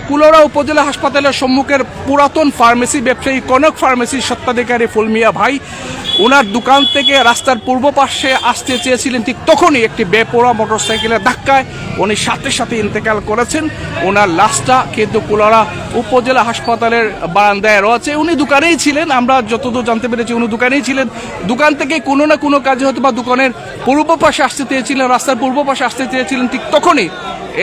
কুলাউড়া উপজেলা হাসপাতালের সম্মুখের পুরাতন ফার্মেসি ব্যবসায়ী কনক ফার্মেসির স্বত্বাধিকারী ফুলমিয়া ভাই ওনার দোকান থেকে রাস্তার পূর্ব পাশে আসতে চেয়েছিলেন, ঠিক তখনই একটি বেপরোয়া মোটরসাইকেলের ধাক্কায় উনি সাথে সাথে ইন্তেকাল করেছেন। ওনার লাশটা কিন্তু কুলাউড়া উপজেলা হাসপাতালের বারান্দায় রয়েছে। উনি দোকানেই ছিলেন, আমরা যতদূর জানতে পেরেছি উনি দোকানেই ছিলেন। দোকান থেকে কোনো না কোনো কাজে হয়তো বা দোকানের পূর্ব পাশে আসতে চেয়েছিলেন, রাস্তার পূর্ব পাশে আসতে চেয়েছিলেন, ঠিক তখনই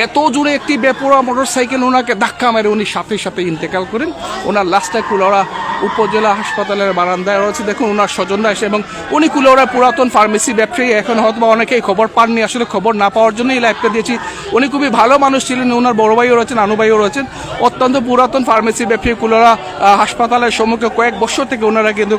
এত জোরে একটি বেপরোয়া মোটরসাইকেল ওনাকে ধাক্কা মেরে উনি সাথে সাথে ইন্তেকাল করেন। ওনার লাশটা কুলাউড়া উপজেলা হাসপাতালের বারান্দায় রয়েছে। দেখুন ওনার স্বজনরা এসে, এবং উনি কুলাউড়ার পুরাতন ফার্মেসি ব্যবসায়ী। এখন হয়তো অনেকেই খবর পাননি, আসলে খবর না পাওয়ার জন্যই এই লাইভটা দিয়েছি। উনি খুবই ভালো মানুষ ছিলেন, ওনার বড় ভাইও রয়েছেন, আনু ভাইও রয়েছেন। অত্যন্ত পুরাতন ফার্মেসি ব্যবসায়ী। কুলাউড়া হাসপাতালের সম্মুখে কয়েক বছর থেকে ওনারা কিন্তু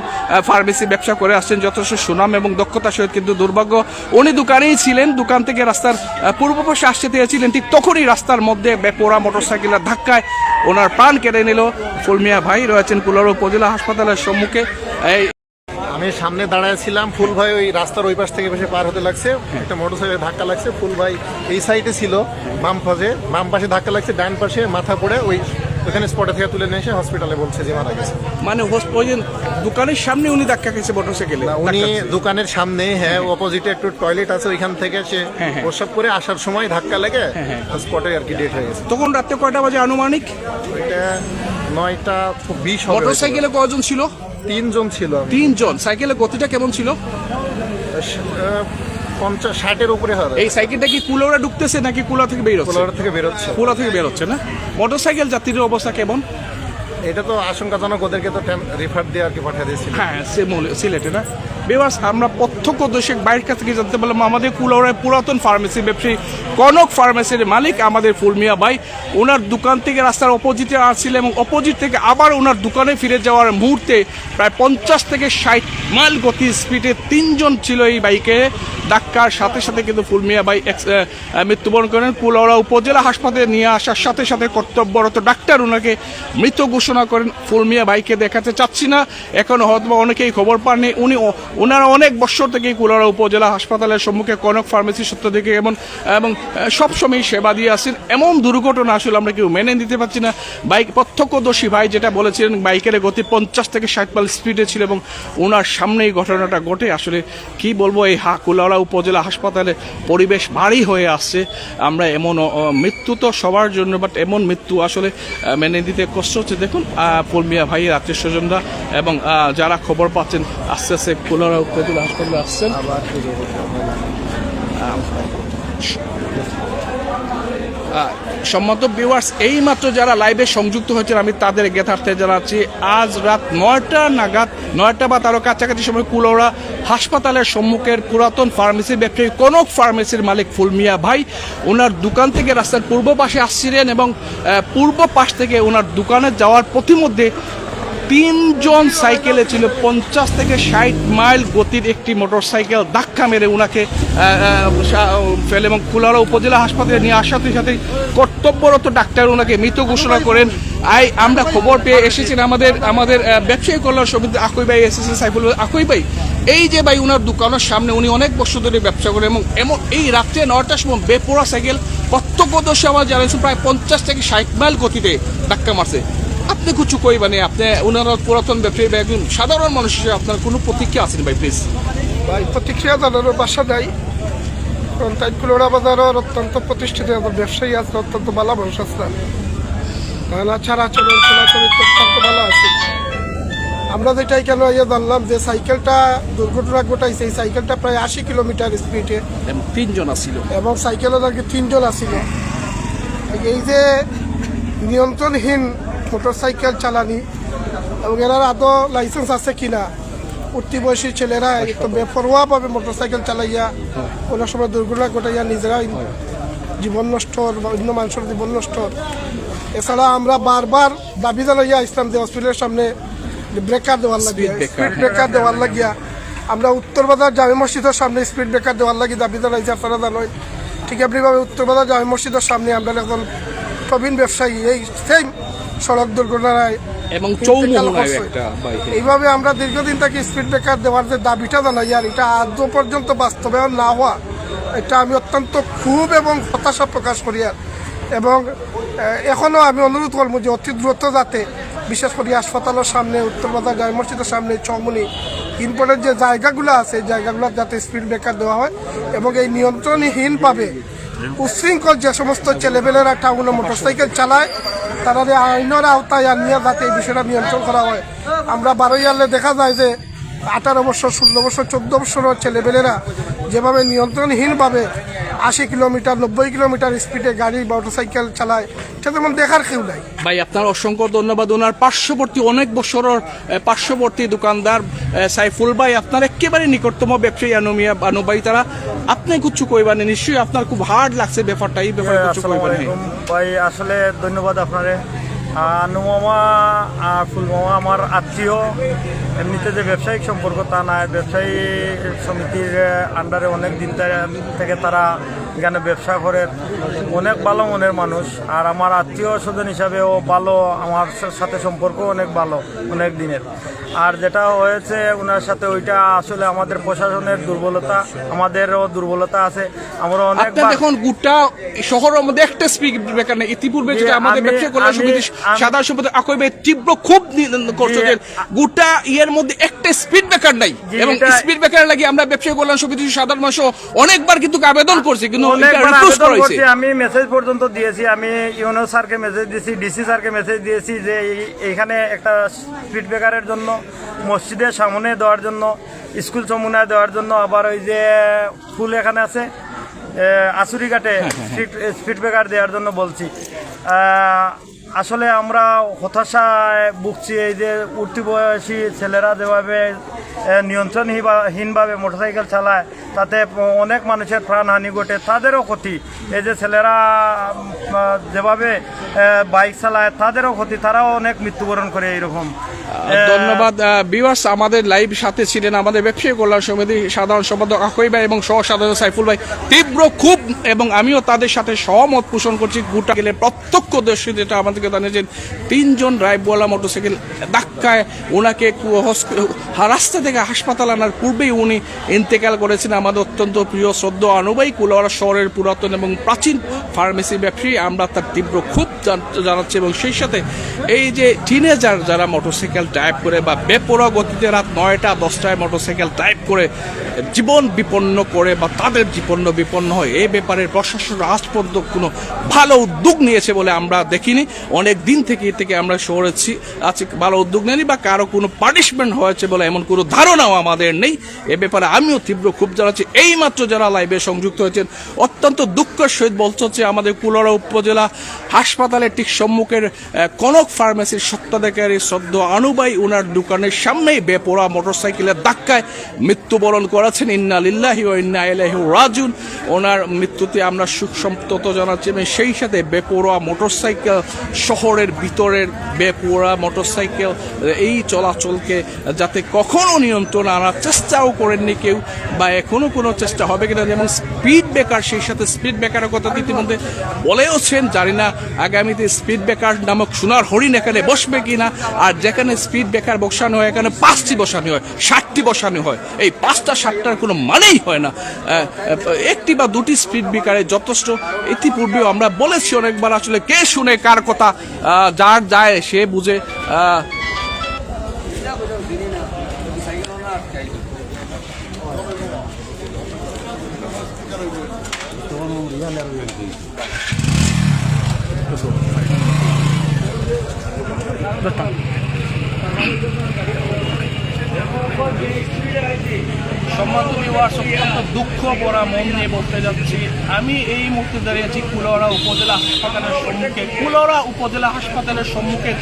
ফার্মেসি ব্যবসা করে আসছেন যথেষ্ট সুনাম এবং দক্ষতার সহিত। কিন্তু দুর্ভাগ্য উনি দোকানেই ছিলেন, দোকান থেকে রাস্তার পূর্ব পাশে আসতে চেয়েছিলেন, ঠিক তখনই রাস্তার মধ্যে বেপরোয়া মোটরসাইকেলের ধাক্কায় ওনার প্রাণ কেড়ে নিল। ফুলমিয়া ভাই রয়েছেন কুলাউড়া উপজেলা হাসপাতালের সম্মুখে। আমি সামনে দাঁড়ায় ছিলাম, ফুল ভাই ওই রাস্তার ওই পাশ থেকে বেশি পার হতে লাগছে, একটা মোটরসাইকেল ধাক্কা লাগছে। ফুল ভাই এই সাইডে ছিল, বাম পাশে ধাক্কা লাগছে, ডান পাশে মাথা পড়ে ওইখানে স্পটে থেকে তুলে নিয়ে এসে হসপিটালে বলছে যে মারা গেছে। মানে দোকানের সামনে উনি ধাক্কা খেয়েছে মোটরসাইকেলে? উনি দোকানের সামনে, হ্যাঁ, অপোজিটে একটু টয়লেট আছে, ওইখান থেকে সে প্রস্রাব করে আসার সময় ধাক্কা লেগে স্পটে আর কি ডেট হয়ে গেছে। তখন রাত্রে কয়টা বাজে আনুমানিক? ওইটা 9:20 হবে। মোটরসাইকেলে কয়জন ছিল? 3 জন ছিল। 3 জন। সাইকেলের গতিটা কেমন ছিল? 50-60-এর উপরে হবে। এই সাইকেলটা কি কুলাউড়া ঢুকতেছে নাকি কুলা থেকে বের হচ্ছে? কুলাউড়া থেকে বেরোচ্ছে। কুলা থেকে বের হচ্ছে না? মোটরসাইকেল যাত্রীর অবস্থা কেমন? এটা তো আশঙ্কাজনক, ওদেরকে তো রেফার দিয়ে আর কি পাঠিয়ে দিয়েছিল। হ্যাঁ, সিলেটে না? বিভার্স, আমরা প্রত্যক্ষদর্শী বাইরের কাছ থেকে জানতে পারলাম আমাদের কুলাউড়ায় পুরাতন ফার্মেসি ব্যবসায়ী কনক ফার্মেসির মালিক আমাদের ফুলমিয়া ভাই ওনার দোকান থেকে রাস্তার অপোজিটে আসছিল, এবং অপোজিট থেকে আবার ওনার দোকানে ফিরে যাওয়ার মুহূর্তে প্রায় 50 থেকে 60 মাইল গতি স্পিডে 3 জন ছিল এই বাইকে। ধাক্কার সাথে সাথে কিন্তু ফুলমিয়া ভাই মৃত্যুবরণ করেন। কুলাউড়া উপজেলা হাসপাতালে নিয়ে আসার সাথে সাথে কর্তব্যরত ডাক্তার ওনাকে মৃত ঘোষণা করেন। ফুলমিয়া ভাইকে দেখাতে চাচ্ছি না, এখন হয়তো অনেকেই খবর পাননি। ওনারা অনেক বছর থেকে কুলাউড়া উপজেলা হাসপাতালের সম্মুখে কনক ফার্মেসি সত্য থেকে এবং সবসময় সেবা দিয়ে আসেন। এমন দুর্ঘটনা আসলে আমরা কেউ মেনে নিতে পারছি না। বাইক প্রত্যক্ষদর্শী ভাই যেটা বলেছিলেন, বাইকের গতি 50 থেকে 60 মাইল স্পিডে ছিল এবং ওনার সামনেই ঘটনাটা ঘটে। আসলে কি বলবো, এই কুলাউড়া উপজেলা হাসপাতালে পরিবেশ ভারী হয়ে আসছে। আমরা এমন মৃত্যু তো সবার জন্য, বাট এমন মৃত্যু আসলে মেনে দিতে কষ্ট হচ্ছে। দেখুন ফুলমিয়া ভাইয়ের আত্মীয় স্বজনরা এবং যারা খবর পাচ্ছেন আস্তে আস্তে কুলাউড়া উপজেলা হাসপাতালে আসছেন। সম্মত ভিউয়ার্স, এই মাত্র যারা লাইভে সংযুক্ত হয়েছেন আমি তাদের জ্ঞাতার্থে জানাচ্ছি, আজ রাত 9টা নাগাদ, 9টা বা তারও কাছাকাছি সময় কুলাউড়া হাসপাতালের সম্মুখের পুরাতন ফার্মেসি ব্যবসায়ী কনক ফার্মেসির মালিক ফুলমিয়া ভাই ওনার দোকান থেকে রাস্তার পূর্ব পাশে আসছিলেন, এবং পূর্ব পাশ থেকে ওনার দোকানে যাওয়ার পথিমধ্যে 3 জন সাইকেলে ছিল 50 থেকে 60 মাইল গতির একটি মোটরসাইকেল ধাক্কা মেরে ওনাকে ফেলে, এবং কুলাউড়া উপজেলা হাসপাতালে নিয়ে আসার সাথে সাথে কর্তব্যরত ডাক্তার ওনাকে মৃত ঘোষণা করেন। আমরা খবর পেয়ে এসেছেন আমাদের ব্যবসায়ী কল্যাণ সমিতি আকুই ভাই এসেছেন, সাইফুল আকুই ভাই। এই যে ভাই ওনার দোকানের সামনে উনি অনেক বছর ধরে ব্যবসা করেন, এবং এমন এই রাত্রে 9টার সময় বেপরোয়া সাইকেল প্রত্যক্ষদর্শী আমার জানাচ্ছেন প্রায় 50 থেকে 60 মাইল গতিতে ধাক্কা মারছে। আপনি কিছু কই, মানে আপনি ওনারা পুরাতন ব্যবসায়ী বা একজন সাধারণ মানুষ হিসেবে আপনার কোনো প্রতিক্রিয়া আছেন ভাই? প্লিজ ভাই, প্রতিক্রিয়া জানানোর বাসা দেয়, কারণ তাই কুলাউড়া বাজারের অত্যন্ত প্রতিষ্ঠিত ব্যবসায়ী আছে, অত্যন্ত ভালো মানুষ আছে, তাহলে ছাড়া চলাচল অত্যন্ত ভালো আছে। আমরা যেটাই কেন জানলাম যে সাইকেলটা দুর্ঘটনা ঘটাইছে, এই সাইকেলটা প্রায় 80 কিলোমিটার স্পিডে 3 জন আসছিল, এবং সাইকেলের আগে 3 জন আসছিল। এই যে নিয়ন্ত্রণহীন মোটরসাইকেল চালানি, এবং এনার আদৌ লাইসেন্স আছে কিনা, উঠতি বয়সী ছেলেরা একদম বেপরোয়াভাবে মোটরসাইকেল চালাইয়া কোনো সময় দুর্ঘটনা ঘটাইয়া নিজেরাই জীবন নষ্ট বা অন্য মানুষের জীবন নষ্ট। এছাড়া আমরা বারবার দাবি জানাইয়া ইসলাম যে হসপিটালের সামনে ব্রেকার দেওয়ার লাগিয়া, স্পিড ব্রেকার দেওয়ার লাগিয়া, আমরা উত্তরবাজার জামে মসজিদের সামনে স্পিড ব্রেকার দেওয়ার লাগি দাবি জানাইছি। আপনারা জানেন ঠিক এমনিভাবে উত্তরবাজার জামে মসজিদের সামনে আমরা এখন প্রবীণ ব্যবসায়ী এই সেম সড়ক দুর্ঘটনায় এবং এইভাবে আমরা দীর্ঘদিন থেকে স্পিড ব্রেকার দেওয়ার যে দাবিটা জানাই, আর এটা আজও পর্যন্ত বাস্তবায়ন না হওয়া, এটা আমি অত্যন্ত ক্ষোভ এবং হতাশা প্রকাশ করি। আর এবং এখনও আমি অনুরোধ করবো যে অতি দ্রুত যাতে বিশেষ করে হাসপাতালের সামনে উত্তরবাজার জামে মসজিদের সামনে চৌমুনি ইম্পর্টেন্ট যে জায়গাগুলো আছে এই জায়গাগুলো যাতে স্পিড ব্রেকার দেওয়া হয় এবং এই নিয়ন্ত্রণহীনভাবে উশৃঙ্খল যে সমস্ত ছেলেবেলেরা টাউনে মোটরসাইকেল চালায় তারা আইনের আওতায় আনিয়ে যাতে এই বিষয়টা নিয়ন্ত্রণ করা হয়। আমরা বারোইয়ালে দেখা যায় যে 18 বছর 16 বছর 14 বছরের ছেলেবেলেরা যেভাবে নিয়ন্ত্রণহীনভাবে 80 কিলোমিটার 90 কিলোমিটার স্পিডে গাড়ি মোটরসাইকেল চালায় সেটা যেমন দেখার কেউ নাই। ভাই আপনার অসংখ্য ধন্যবাদ। ওনার পার্শ্ববর্তী অনেক বছরের পার্শ্ববর্তী দোকানদার সাইফুল ভাই আপনার একেবারে নিকটতম ব্যবসায়ী আনু ভাই তারা আপনি কিছু কইবেন নিশ্চয়ই আপনার খুব হার্ড লাগছে ব্যাপারটা এই ব্যাপারে কিছু কইবেন ভাই আসলে ধন্যবাদ আপনারে। আনু মামা আর ফুল মামা আমার আত্মীয়, এমনিতে যে ব্যবসায়িক সম্পর্ক তা নয়, ব্যবসায়ী সমিতির আন্ডারে অনেক দিন থেকে তারা এখানে ব্যবসা করে, অনেক ভালো মনের মানুষ। আর আমার আত্মীয় স্বজন হিসাবেও ভালো, আমার সাথে সম্পর্ক অনেক ভালো অনেক দিনের। আর যেটা হয়েছে ওনার সাথে ওইটা আসলে আমাদের প্রশাসনের দুর্বলতা, আমাদেরও দুর্বলতা আছে। আমরা অনেক দেখুন গোটা শহরের মধ্যে একটা স্পিড ব্রেকার নেই। ইতিপূর্বে যেটা আমাদের ব্যবসা কল্যাণ সমিতি সাধারণ সম্পাদক আকই ভাই তীব্র খুব করছে যে গোটা ইয়ের মধ্যে একটা স্পিড ব্রেকার নাই এবং স্পিড ব্রেকার লাগি আমরা ব্যবসায়ী কল্যাণ সমিতি সাধারণ মানুষ অনেকবার কিন্তু আবেদন করছি কিন্তু আমি মেসেজ পর্যন্ত দিয়েছি। আমি ইউনো স্যারকে মেসেজ দিয়েছি, ডিসি স্যারকে মেসেজ দিয়েছি যে এইখানে একটা স্পিড ব্রেকারের জন্য, মসজিদের সামনে দেওয়ার জন্য, স্কুল চমুনায় দেওয়ার জন্য, আবার ওই যে ফুল এখানে আছে আসুরিঘাটে স্পিড ব্রেকার দেওয়ার জন্য বলছি। আসলে আমরা হতাশায় ভুগছি। এই যে উঠতি বয়সী ছেলেরা যেভাবে নিয়ন্ত্রণহীনভাবে মোটরসাইকেল চালায় তাতে অনেক মানুষের প্রাণহানি ঘটে, তাদেরও ক্ষতি। এই যে ছেলেরা যেভাবে বাইক চালায় তাদেরও ক্ষতি, তারাও অনেক মৃত্যুবরণ করে এইরকম। ধন্যবাদ ভিউয়ার্স, আমাদের লাইভ সাথে ছিলেন আমাদের ব্যবসায়ী কল্যাণ সমিতি সাধারণ সম্পাদক আকই ভাই এবং সহ সাধারণ সাইফুল ভাই। তীব্র খুব এবং আমিও তাদের সাথে সহমত পোষণ করছি। গোটা গেলে প্রত্যক্ষদর্শী যেটা আমাদেরকে জানিয়েছেন 3 জন ড্রাইভওয়ালা মোটরসাইকেল ধাক্কায় ওনাকে রাস্তা থেকে হাসপাতাল আনার পূর্বেই উনি ইন্তেকাল করেছেন। আমাদের অত্যন্ত প্রিয় শ্রদ্ধ আনুবাই কুলাউড়া শহরের পুরাতন এবং প্রাচীন ফার্মেসি ব্যবসায়ী। আমরা তার তীব্র খুব জানাচ্ছি এবং সেই সাথে এই যে টিনেজার যারা মোটরসাইকেল ড্রাইভ করে বা বেপরোয়া গতিতে রাত 9টা 10টায় মোটরসাইকেল ড্রাইভ করে জীবন বিপন্ন করে বা তাদের জীবন বিপন্ন হয়, এই ব্যাপারে প্রশাসন আজ পর্যন্ত কোনো ভালো উদ্যোগ নিয়েছে বলে আমরা দেখিনি। অনেক দিন থেকে আমরা শহরে আছি, ভালো উদ্যোগ নেয়নি বা কারো কোনো পানিশমেন্ট হয়েছে বলে এমন কোনো ধারণাও আমাদের নেই। এ ব্যাপারে আমিও তীব্র খুব জানাচ্ছি। এইমাত্র যারা লাইভে সংযুক্ত হয়েছেন অত্যন্ত দুঃখের সহিত বলতে হচ্ছে আমাদের কুলাউড়া উপজেলা হাসপাতালের ঠিক সম্মুখের কনক ফার্মেসির স্বত্বাধিকারী শ্রদ্ধ আনুবাই ওনার দোকানের সামনেই বেপরোয়া মোটরসাইকেলের ধাক্কায় মৃত্যুবরণ করেছেন। ইন্না লিল্লাহি ওয়া ইন্না ইলাইহি রাজিউন। ওনার মৃত্যুতে আমরা সুখ সন্তত জানাচ্ছি এবং সেই সাথে বেপরোয়া মোটরসাইকেল শহরের ভিতরের বেপরোয়া মোটরসাইকেল এই চলাচলকে যাতে কখনো নিয়ন্ত্রণ আনার চেষ্টাও করেননি কেউ বা এখনো কোনো চেষ্টা হবে কিনা। যেমন স্পিড ব্রেকার, সেই সাথে স্পিড ব্রেকারের কথা ইতিমধ্যে বলেওছেন, জানি না আগামীতে স্পিড ব্রেকার নামক সোনার হরিণ এখানে বসবে কিনা। আর যেখানে স্পিড ব্রেকার বসানো হয় এখানে 5টি বসানো হয়, 60টি বসানো হয়। এই 5টা 60টার কোনো মানেই হয় না। 1টি বা 2টি স্পিড ব্রেকারে যথেষ্ট। ইতিপূর্বেও আমরা বলেছি অনেকবার, আসলে কে শুনে কার কথা, যার যায় সে বুঝে। সম্মানিত ভিউয়ার্স, অত্যন্ত দুঃখ ভরা মন নিয়ে বলতে যাচ্ছি, আমি এই মুহূর্তে দাঁড়িয়ে আছি কুলাউড়া উপজেলা হাসপাতালের সম্মুখে। কুলাউড়া উপজেলা হাসপাতালের সম্মুখে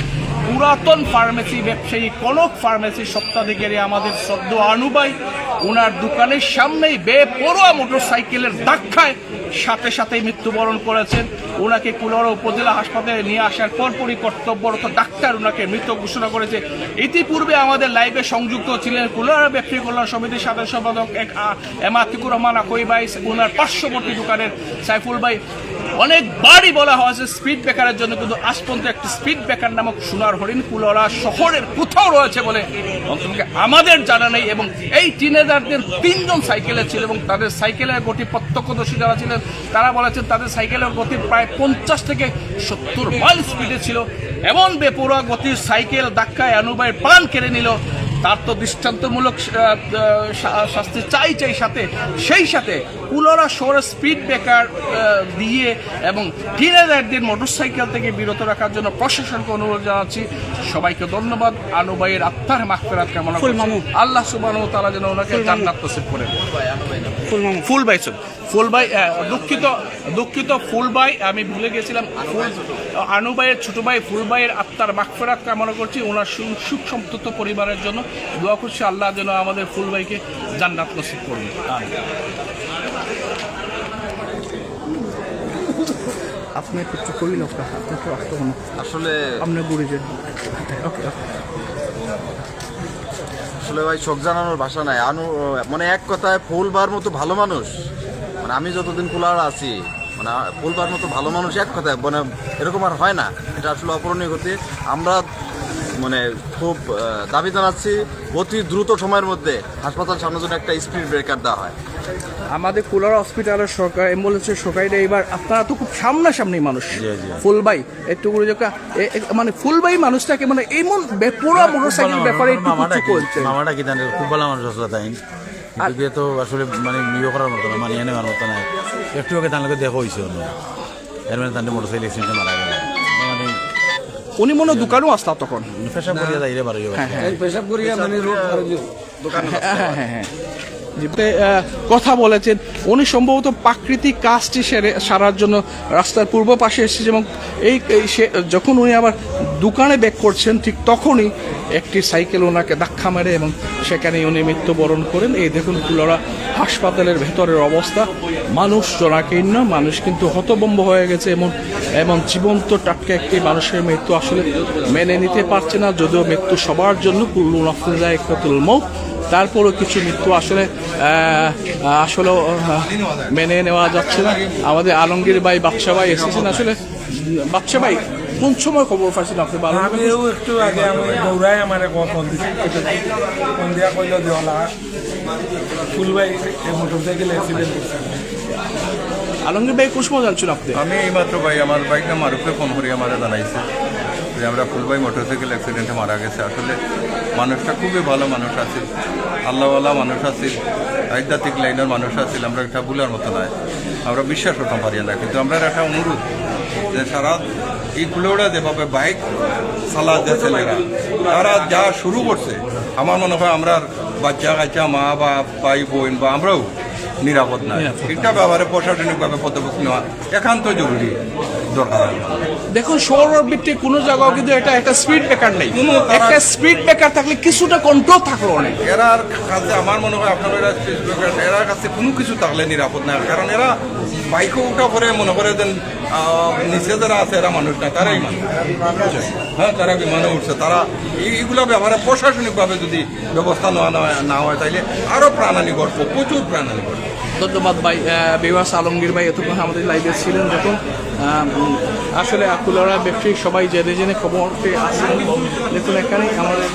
পুরাতন ফার্মেসি ব্যবসায়ী কনক ফার্মেসির স্বত্বাধিকারী আমাদের শ্রদ্ধ আনুবাই ওনার দোকানের সামনেই বেপরোয়া মোটরসাইকেলের ধাক্কায় সাথেই মৃত্যুবরণ করেছেন। ওনাকে কুলাউড়া উপজেলা হাসপাতালে নিয়ে আসার পরপরই কর্তব্যরত ডাক্তার ওনাকে মৃত ঘোষণা করেছে। ইতিপূর্বে আমাদের লাইভে সংযুক্ত ছিলেন কুলাউড়া ব্যবসায়ী কল্যাণ সমিতির সাধারণ সম্পাদক এম আতিকুর রহমান আকই ভাই, ওনার পার্শ্ববর্তী দোকানের সাইফুল ভাই। অনেকবারই বলা হয়েছে স্পিড ব্রেকারের জন্য, কিন্তু আজ পর্যন্ত একটি স্পিড ব্রেকার নামক সোনার হরিণ কুলাউড়া শহরের কোথাও রয়েছে বলে অন্তত আমাদের জানা নেই। এবং এই টিনেজারদের 3 জন সাইকেলে ছিল এবং তাদের সাইকেলের গতি প্রত্যক্ষদর্শী যারা ছিলেন তারা বলেছেন তাদের সাইকেলের গতি প্রায় 50 থেকে 70 মাইল স্পিডে ছিল। এমন বেপরোয়া গতির সাইকেল ধাক্কায় আনু ভাইয়ের প্রাণ কেড়ে নিল, তার তো দৃষ্টান্তমূলক শাস্তি চাই সাথে সেই সাথে কুলাউড়া শহরের স্পিড ব্রেকার দিয়ে এবং টিনেজারদের মোটরসাইকেল থেকে বিরত রাখার জন্য প্রশাসনকে অনুরোধ জানাচ্ছি। সবাইকে ধন্যবাদ। আনু ভাইয়ের আত্মার মাগফিরাত কামনা করছি। আল্লাহ সুবহানাহু ওয়া তাআলা যেন ওনাকে জান্নাত নসিব করেন। ফুলবাই দুঃখিত ফুলবাই, আমি ভুলে গেছিলাম। আনু ভাইয়ের ছোট ভাই ফুলবাইয়ের আত্মার মাগফিরাত কামনা করছি। ওনার সুখ সমৃদ্ধ পরিবারের জন্য দোয়া করছি, আল্লাহ যেন আমাদের ফুলবাইকে জান্নাত নসিব করুন। আপনি একটু করিল আসলে আপনার গুরুজি আসলে ভাই শোক জানানোর ভাষা নাই। মানে এক কথায় ফুলবার মতো ভালো মানুষ, মানে আমি যতদিন কুলাউড়া আছি, মানে ফুলবার মতো ভালো মানুষ এক কথায় মানে এরকম আর হয় না। এটা আসলে অপূরণীয় গতি। আমরা মানে খুব দাবি জানাচ্ছি অতি দ্রুত সময়ের মধ্যে হাসপাতাল সামনে জন্য একটা স্পিড ব্রেকার দেওয়া হয়। আমাদের কুলাউড়া হসপিটালের সরকার অ্যাম্বুলেন্সের সরকারিরা এবার আপনারা তো খুব সামনাসামনি মানুষ। ফুলবাই একটু মানে ফুলবাই মানুষটাকে মানে এমন বেপরোয়া মোটরসাইকেল ব্যাপারে একটু কিছু করছে। মামাটা কি জানেন খুব ভালো মানুষ আসলে তাই কিন্তু তো আসলে মানে ইয়ে করার মতো না, মানিয়ে নেওয়ার মতো না। একটু আগে তাহলে দেখা হয়েছে অন্য এর মানে তাদের মোটরসাইকেল অ্যাক্সিডেন্টে মারা গেল। মানে উনি মনে দোকানও আসতা তখন পেশাব করিয়া যাইলে পারে পেশাব করিয়া মানে কথা বলেছেন। উনি সম্ভবত প্রাকৃতিক কাজটি সারার জন্য রাস্তার পূর্ব পাশে এসেছে এবং যখন উনি আবার দোকানে ব্যাক করছেন ঠিক তখনই একটি সাইকেল ওনাকে ধাক্কা মারে এবং সেখানে উনি মৃত্যুবরণ করেন। এই দেখুন কুলাউড়া হাসপাতালের ভেতরের অবস্থা, মানুষ জনাকীর্ণ, মানুষ কিন্তু হতভম্ব হয়ে গেছে। এমন জীবন্ত টাটকা একটি মানুষের মৃত্যু আসলে মেনে নিতে পারছে না, যদিও মৃত্যু সবার জন্য কুল্লু নাফসিন যায়িকাতুল মউত, তারপরও কিছু মৃত্যু আসলে মেনে নেওয়া যাচ্ছে না। আমাদের আলমগীর ভাই বাদশা ভাই এসেছেন। আসলে বাদশা ভাই কোন সময় খবর পাইছেন আপনি? আমিও একটু আগে আমি দৌড়াই আমার ফোন দিয়া কইল দেওয়ালা ফুলবাই মোটরসাইকেল অ্যাক্সিডেন্ট করছে। আলমগীর ভাই কোন সময় জানছেন আপনি? আমি এইমাত্র ভাই আমার বাইকটা মারুফে ফোন করে আমার জানাইছে যে আমরা ফুলবাই মোটরসাইকেল অ্যাক্সিডেন্টে মারা গেছে। আসলে মানুষটা খুবই ভালো মানুষ আছে, আল্লাহওয়ালা মানুষ আছে, আধ্যাত্মিক লাইনের মানুষ আছে। আমরা একটা ভুলার মতো নয়, আমরা বিশ্বাস করতে পারি না। কিন্তু আমরা একটা অনুরোধ যে সারা এই কুলাউড়া যেভাবে বাইক চালা যে ছেলেরা তারা যা শুরু করছে, আমার মনে হয় আমরা বাচ্চা কাচ্চা মা বা ভাই বোন বা আমরাও নিরাপদ না। এটা ব্যাপারে প্রশাসনিকভাবে পদক্ষেপ নেওয়া একান্ত জরুরি দরকার। দেখুন শহরের ভিত্তিক কোনো জায়গাও কিন্তু এটা একটা স্পিড ব্রেকার নেই। একটা স্পিড ব্রেকার থাকলে কিছুটা কন্ট্রোল থাকলো অনেক। এরার কাছে আমার মনে হয় আপনার এরার কাছে কোনো কিছু থাকলে নিরাপদ না, কারণ এরা বাইকে উঠা করে মনে করে যে নিচে যারা আছে এরা মানুষ না, তারাই মানুষ। হ্যাঁ, তারা বিমানে উঠছে, তারা এইগুলো ব্যাপারে প্রশাসনিকভাবে যদি ব্যবস্থা না হয় তাইলে আরও প্রাণহানি ঘটবো, প্রচুর প্রাণহানি ঘটবো। ধন্যবাদ ভাই। বিভাস আলমগীর ভাই এতক্ষণ আমাদের লাইভে ছিলেন। দেখুন আসলে কুলাউড়া ব্যবসায়ী সবাই জেনে জেনে খবর পেয়ে আসছেন। দেখুন এখানে আমাদের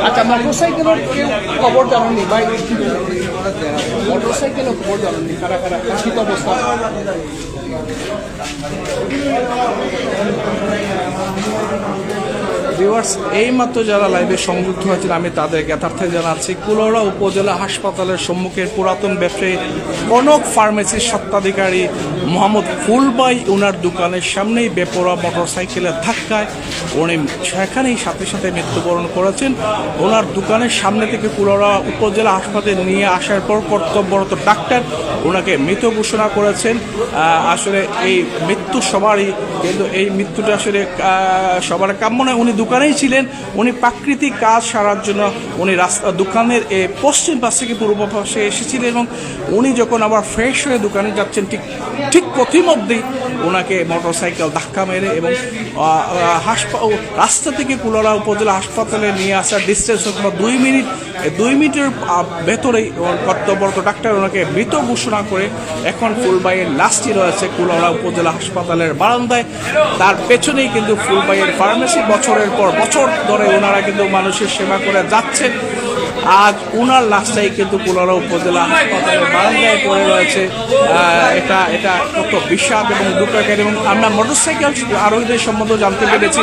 আচ্ছা মোটরসাইকেলের কেউ খবর জানাননি ভাই? মোটরসাইকেলের খবর জানাননি কারা কারা কি অবস্থা? ভিউয়ার্স, এইমাত্র যারা লাইভে সংযুক্ত হয়েছেন আমি তাদের জ্ঞাতার্থে জানাচ্ছি কুলাউড়া উপজেলা হাসপাতালের সম্মুখের পুরাতন ব্যবসায়ী কনক ফার্মেসির স্বত্বাধিকারী মোহাম্মদ ফুলবাই ওনার দোকানের সামনেই বেপরোয়া মোটরসাইকেলের ধাক্কায় উনি সেখানেই সাথে সাথে মৃত্যুবরণ করেছেন। ওনার দোকানের সামনে থেকে কুলাউড়া উপজেলা হাসপাতালে নিয়ে আসার পর কর্তব্যরত ডাক্তার ওনাকে মৃত ঘোষণা করেছেন। আসলে এই মৃত্যু সবারই, কিন্তু এই মৃত্যুটা আসলে সবার কাম্য নয়। উনি দোকানেই ছিলেন, উনি প্রাকৃতিক কাজ সারার জন্য উনি দোকানের পশ্চিম পাশ থেকে পূর্ব পাশে এসেছিলেন এবং উনি যখন আবার ফ্রেশ হয়ে দোকানে যাচ্ছেন ঠিক পথিমধ্যেই ওনাকে মোটরসাইকেল ধাক্কা মেরে এবং রাস্তা থেকে কুলাউড়া উপজেলা হাসপাতালে নিয়ে আসার ডিস্টেন্স হলো 2 মিনিট। এই 2 মিনিটের ভেতরেই কর্তব্যরত ডাক্তার ওনাকে মৃত ঘোষণা করে এখন ফুলবাইয়ের লাশটি রয়েছে কুলাউড়া উপজেলা হাসপাতালের বারান্দায়। তার পেছনেই কিন্তু ফুলবাইয়ের ফার্মেসি বছরের পর বছর ধরে ওনারা কিন্তু মানুষের সেবা করে যাচ্ছেন। আজ ওনার লাশটাই কিন্তু কুলাউড়া উপজেলা হাসপাতালের বারান্দায় পড়ে রয়েছে। এটা কত বিষাদ এবং দুঃখের। এবং আমরা মোটরসাইকেল আরোহীদের সম্বন্ধে জানতে পেরেছি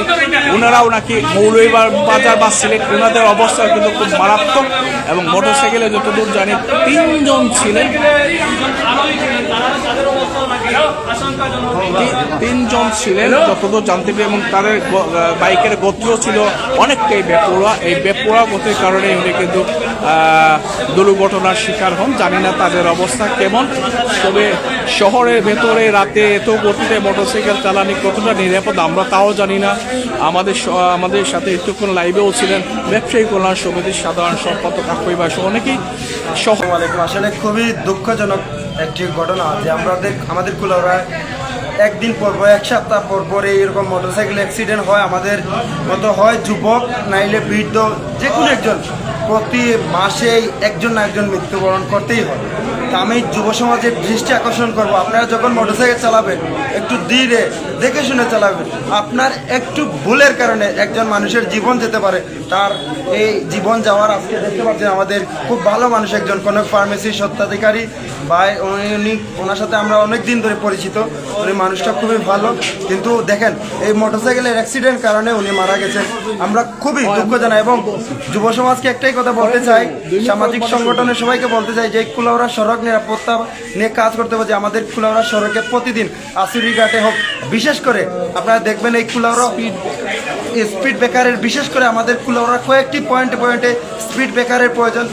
ওনারাও নাকি মৌলভীবাজার বা সিলেট ওনাদের অবস্থা কিন্তু খুব মারাত্মক। এবং মোটরসাইকেলে যতদূর জানি 3 জন ছিলেন, 3 জন ছিলেন যতদূর জানতে পেরে। এবং তাদের বাইকের গতিও ছিল অনেকটাই বেপরোয়া। এই বেপরোয়া গতির কারণে উনি কিন্তু দুর্ঘটনার শিকার হন। জানি না তাদের অবস্থা কেমন, তবে শহরের ভেতরে রাতে এত গতিতে মোটরসাইকেল চালানি কতটা নিরাপদ আমরা তাও জানি না। আমাদের সাথে এতক্ষণ লাইভেও ছিলেন ব্যবসায়ী কল্যাণ সমিতির সাধারণ সম্পাদক আকুই বাসু, অনেকেই আসলে খুবই দুঃখজনক একটি ঘটনা যে আমাদের কুলাউড়ায় একদিন পর এক সপ্তাহ পর এইরকম মোটরসাইকেল অ্যাক্সিডেন্ট হয়। আমাদের মতো হয় যুবক নাইলে বৃদ্ধ যে কোনো একজন প্রতি মাসেই একজন না একজন মৃত্যুবরণ করতেই হয়। তা আমি যুব সমাজের দৃষ্টি আকর্ষণ করব, আপনারা যখন মোটরসাইকেল চালাবেন একটু ধীরে দেখে শুনে চালাবেন। আপনার একটু ভুলের কারণে একজন মানুষের জীবন যেতে পারে। তার এই জীবন যাওয়ার আজকে দেখতে পাচ্ছেন আমাদের খুব ভালো মানুষ একজন কনক ফার্মেসির স্বত্বাধিকারী ভাই, ওনার সাথে আমরা অনেক দিন ধরে পরিচিত। উনি মানুষটা খুবই ভালো, কিন্তু দেখেন এই মোটরসাইকেলের অ্যাক্সিডেন্ট কারণে উনি মারা গেছেন। আমরা খুবই দুঃখ জানাই এবং যুব সমাজকে একটাই কথা বলতে চাই, সামাজিক সংগঠনের সবাইকে বলতে চাই যে কুলাউড়া সড়ক নিরাপত্তা নিয়ে কাজ করতে হবে। যে আমাদের কুলাউড়া সড়কে প্রতিদিন আসুরি ঘাটে হোক, বিশেষ করে আপনারা দেখবেন এই কুলাউড়া স্পিড ব্রেকারের, বিশেষ করে আমাদের কুলাউড়া কয়েকটি পয়েন্টে স্পিড ব্রেকারের প্রয়োজন।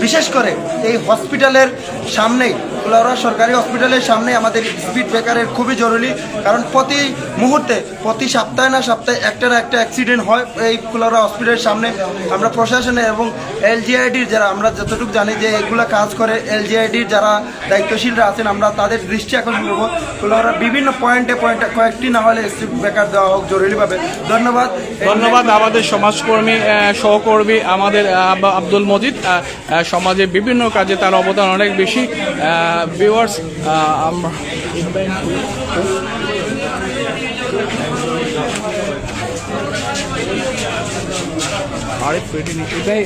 বিশেষ করে এই হসপিটালের সামনেই, কুলাউড়া সরকারি হসপিটালের সামনে আমাদের স্পিড ব্রেকারের খুবই জরুরি। কারণ প্রতি মুহূর্তে প্রতি সপ্তাহে না সপ্তাহে একটা না একটা অ্যাক্সিডেন্ট হয় এই কুলাউড়া হসপিটালের সামনে। আমরা প্রশাসনে এবং এলজিআইডির যারা, আমরা যতটুকু জানি যে এগুলো কাজ করে এলজিআইডির যারা দায়িত্বশীলরা আছেন, আমরা তাদের দৃষ্টি আকর্ষণ করবো কুলাউড়া বিভিন্ন পয়েন্টে কয়েকটি না হলে স্পিড ব্রেকার দেওয়া হোক জরুরিভাবে। ধন্যবাদ। আমাদের সমাজকর্মী সহকর্মী আমাদের আব্দুল মজিদ, সমাজে বিভিন্ন কাজে তার অবদান অনেক বেশি। ভিউয়ার্স, আমরা আরে পেটে নিতে দেয়।